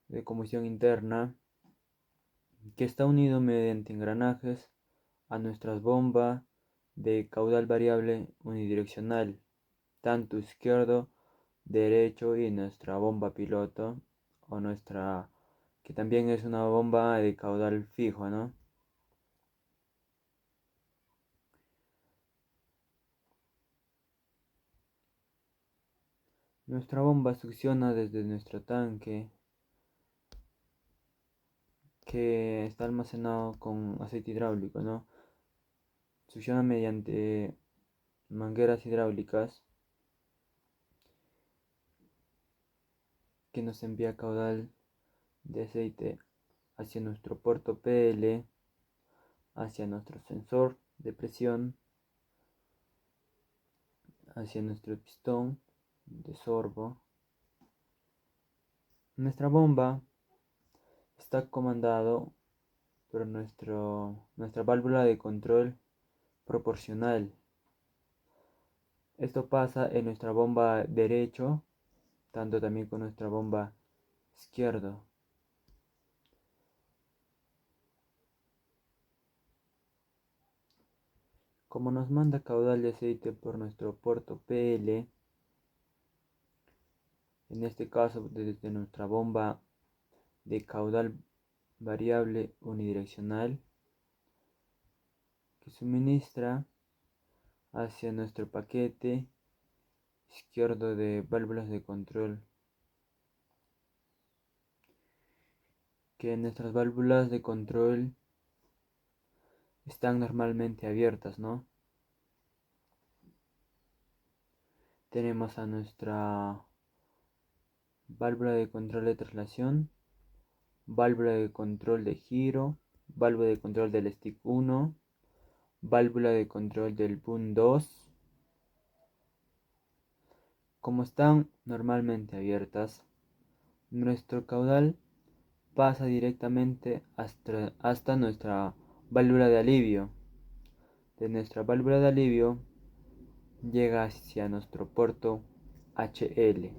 de combustión interna que está unido mediante engranajes a nuestras bombas de caudal variable unidireccional, tanto izquierdo, derecho y nuestra bomba piloto o nuestra que también es una bomba de caudal fijo, ¿no? Nuestra bomba succiona desde nuestro tanque que está almacenado con aceite hidráulico, ¿no? Succiona mediante mangueras hidráulicas que nos envía caudal de aceite hacia nuestro puerto PL, hacia nuestro sensor de presión, hacia nuestro pistón de sorbo. Nuestra bomba está comandado por nuestra válvula de control proporcional. Esto pasa en nuestra bomba derecho, tanto también con nuestra bomba izquierdo. Como nos manda caudal de aceite por nuestro puerto PL, en este caso desde nuestra bomba de caudal variable unidireccional, que suministra hacia nuestro paquete izquierdo de válvulas de control, que nuestras válvulas de control están normalmente abiertas, ¿no? Tenemos a nuestra válvula de control de traslación, válvula de control de giro, válvula de control del stick 1, válvula de control del PUN 2. Como están normalmente abiertas, nuestro caudal pasa directamente hasta nuestra válvula de alivio. De nuestra válvula de alivio llega hacia nuestro puerto HL.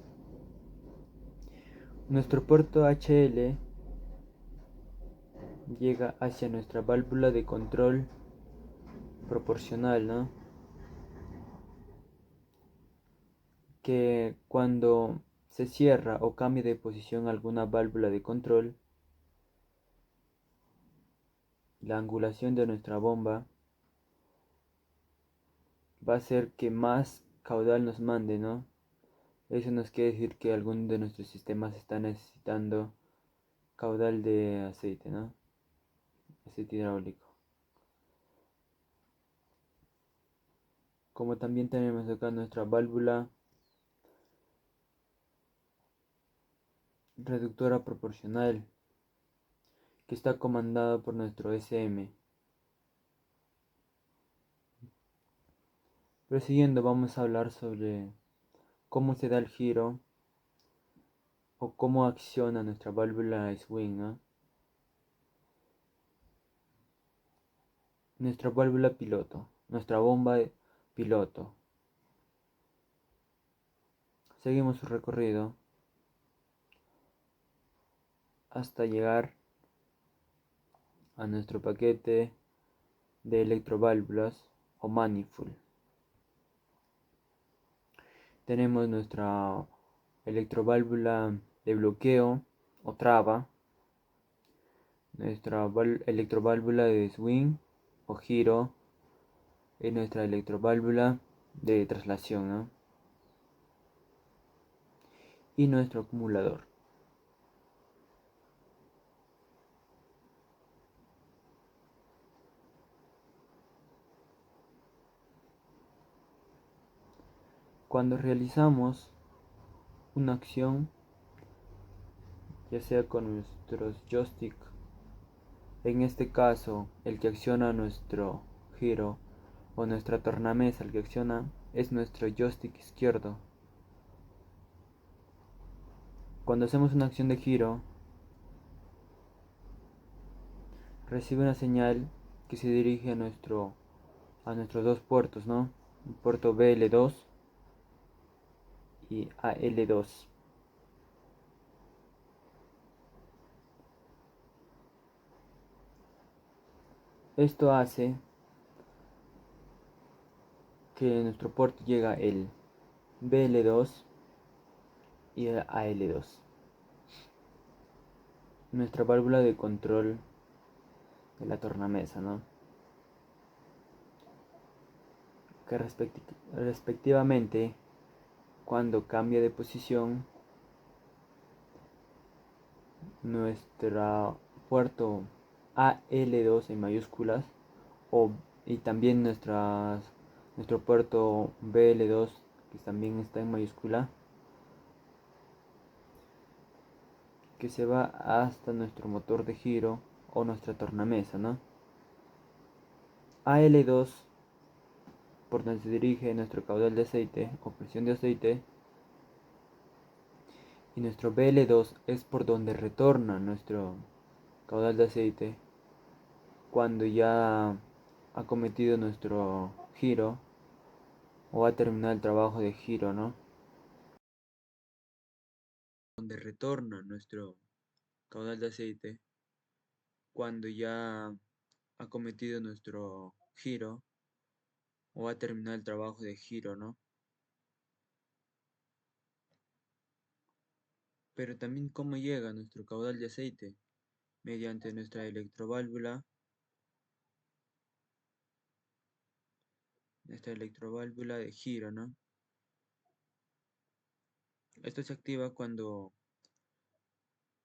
Nuestro puerto HL llega hacia nuestra válvula de control proporcional, ¿no? Que cuando se cierra o cambia de posición alguna válvula de control, la angulación de nuestra bomba va a hacer que más caudal nos mande, ¿no? Eso nos quiere decir que algún de nuestros sistemas está necesitando caudal de aceite, ¿no? Aceite hidráulico. Como también tenemos acá nuestra válvula reductora proporcional, que está comandada por nuestro SM. Prosiguiendo, vamos a hablar sobre cómo se da el giro o cómo acciona nuestra válvula swing, ¿no? Nuestra válvula piloto, nuestra bomba piloto. Seguimos su recorrido hasta llegar a nuestro paquete de electroválvulas o manifold. Tenemos nuestra electroválvula de bloqueo o traba, nuestra electroválvula de swing o giro y nuestra electroválvula de traslación, ¿no? Y nuestro acumulador. Cuando realizamos una acción, ya sea con nuestros joystick, en este caso el que acciona nuestro giro o nuestra tornamesa, el que acciona es nuestro joystick izquierdo. Cuando hacemos una acción de giro, recibe una señal que se dirige a nuestros dos puertos, ¿no? El puerto BL2 y AL2. Esto hace que en nuestro puerto llega el BL2 y el AL2. Nuestra válvula de control de la tornamesa, ¿no? Que respectivamente, cuando cambia de posición, nuestro puerto AL2 en mayúsculas y también nuestro puerto BL2 que también está en mayúscula, que se va hasta nuestro motor de giro o nuestra tornamesa, ¿no? AL2 por donde se dirige nuestro caudal de aceite o presión de aceite, y nuestro BL2 es por donde retorna nuestro caudal de aceite cuando ya ha cometido nuestro giro o ha terminado el trabajo de giro, ¿no? Donde retorna nuestro caudal de aceite cuando ya ha cometido nuestro giro o ha terminado el trabajo de giro, ¿no? Pero también cómo llega nuestro caudal de aceite mediante nuestra electroválvula de giro, ¿no? Esto se activa cuando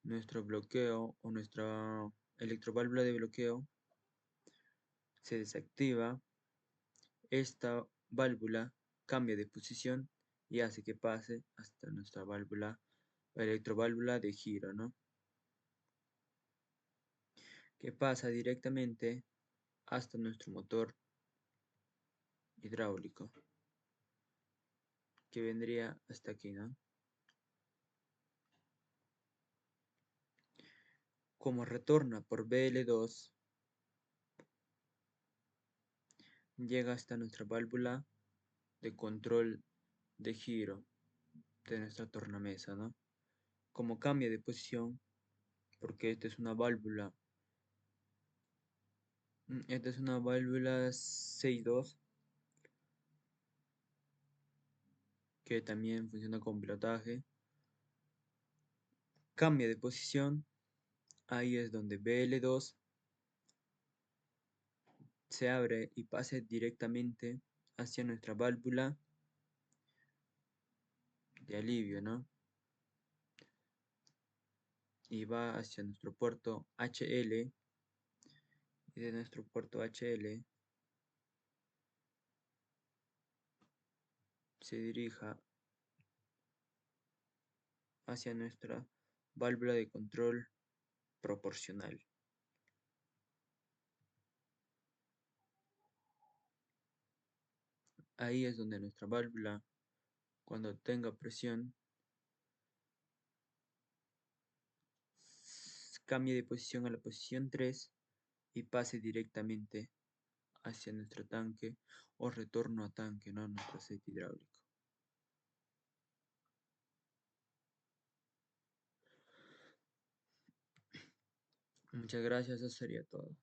nuestro bloqueo o nuestra electroválvula de bloqueo se desactiva. Esta válvula cambia de posición y hace que pase hasta nuestra electroválvula de giro, ¿no? Que pasa directamente hasta nuestro motor hidráulico, que vendría hasta aquí, ¿no? Como retorna por BL2, llega hasta nuestra válvula de control de giro de nuestra tornamesa, ¿no? Como cambia de posición, porque esta es una válvula 6.2 que también funciona con pilotaje. Cambia de posición, ahí es donde BL2 se abre y pase directamente hacia nuestra válvula de alivio, ¿no? Y va hacia nuestro puerto HL, y de nuestro puerto HL se dirija hacia nuestra válvula de control proporcional. Ahí es donde nuestra válvula, cuando tenga presión, cambie de posición a la posición 3 y pase directamente hacia nuestro tanque o retorno a tanque, ¿no? Nuestro aceite hidráulico. Muchas gracias, eso sería todo.